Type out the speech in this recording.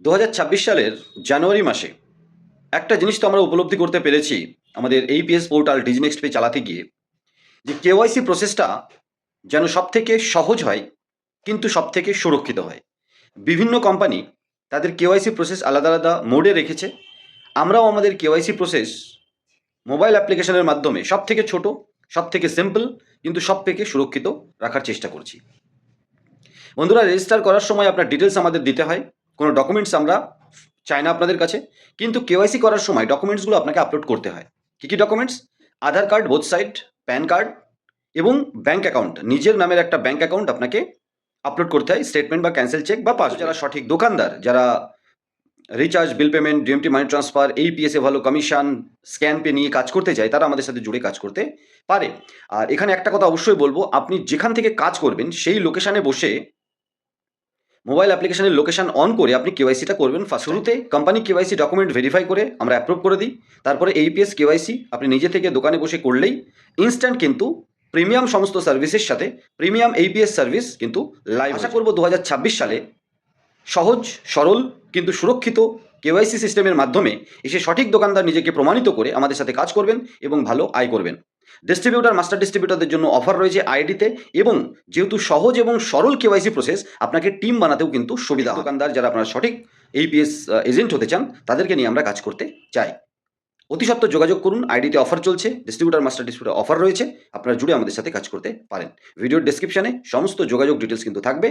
2026 সালের জানুয়ারি মাসে একটা জিনিস তো আমরা উপলব্ধি করতে পেরেছি আমাদের এইপিএস পোর্টাল ডিজিনেক্সট পে চালাতে গিয়ে, যে কেওয়াইসি প্রসেসটা যেন সবথেকে সহজ হয় কিন্তু সবথেকে সুরক্ষিত হয়। বিভিন্ন কোম্পানি তাদের কেওয়াইসি প্রসেস আলাদা আলাদা মোডে রেখেছে। আমরাও আমাদের কেওয়াইসি প্রসেস মোবাইল অ্যাপ্লিকেশনের মাধ্যমে সবথেকে ছোট, সবথেকে সিম্পল কিন্তু সবথেকে সুরক্ষিত রাখার চেষ্টা করছি। বন্ধুরা, রেজিস্টার করার সময় আপনার ডিটেলস আমাদের দিতে হয়, কোনো ডকুমেন্টস আমরা চাই না আপনাদের কাছে, কিন্তু কেওয়াইসি করার সময় ডকুমেন্টসগুলো আপনাকে আপলোড করতে হয়। কী কী documents? Aadhaar card both side, PAN card এবং ব্যাঙ্ক অ্যাকাউন্ট, নিজের নামের একটা ব্যাঙ্ক অ্যাকাউন্ট আপনাকে আপলোড করতে হয়, স্টেটমেন্ট বা ক্যান্সেল চেক বা পাস। যারা সঠিক দোকানদার, যারা recharge, bill payment, DMT money transfer, এইপিএসে ভালো কমিশন, স্ক্যান পে নিয়ে কাজ করতে চায়, তারা আমাদের সাথে জুড়ে কাজ করতে পারে। আর এখানে একটা কথা অবশ্যই বলবো, আপনি যেখান থেকে কাজ করবেন সেই লোকেশানে বসে মোবাইল অ্যাপ্লিকেশনের লোকেশন অন করে আপনি কেওয়াইসিটা করবেন। শুরুতে কোম্পানি কেওয়াইসি ডকুমেন্ট ভেরিফাই করে আমরা অ্যাপ্রুভ করে দিই। তারপরে এইপিএস কেওয়াইসি আপনি নিজে থেকে দোকানে বসে করলেই ইনস্ট্যান্ট কিন্তু প্রিমিয়াম সমস্ত সার্ভিসের সাথে প্রিমিয়াম এইপিএস সার্ভিস কিন্তু লাইভ। আশা করব 2026 সালে সহজ, সরল কিন্তু সুরক্ষিত কেওয়াইসি সিস্টেমের মাধ্যমে এসে সঠিক দোকানদার নিজেকে প্রমাণিত করে আমাদের সাথে কাজ করবেন এবং ভালো আয় করবেন। ডিস্ট্রিবিউটার, মাস্টার ডিস্ট্রিবিউটারদের জন্য অফার রয়েছে আইডিতে, এবং যেহেতু সহজ এবং সরল কেওয়াইসি প্রসেস, আপনাকে টিম বানাতেও কিন্তু সুবিধা। দোকানদার যারা আপনারা সঠিক এইপিএস এজেন্ট হতে চান, তাদেরকে নিয়ে আমরা কাজ করতে চাই। অতি সত্বর যোগাযোগ করুন। আইডিতে অফার চলছে, ডিস্ট্রিবিউটার, মাস্টার ডিস্ট্রিবিউটার অফার রয়েছে, আপনারা জুড়ে আমাদের সাথে কাজ করতে পারেন। ভিডিওর ডেসক্রিপশনে সমস্ত যোগাযোগ ডিটেলস কিন্তু থাকবে।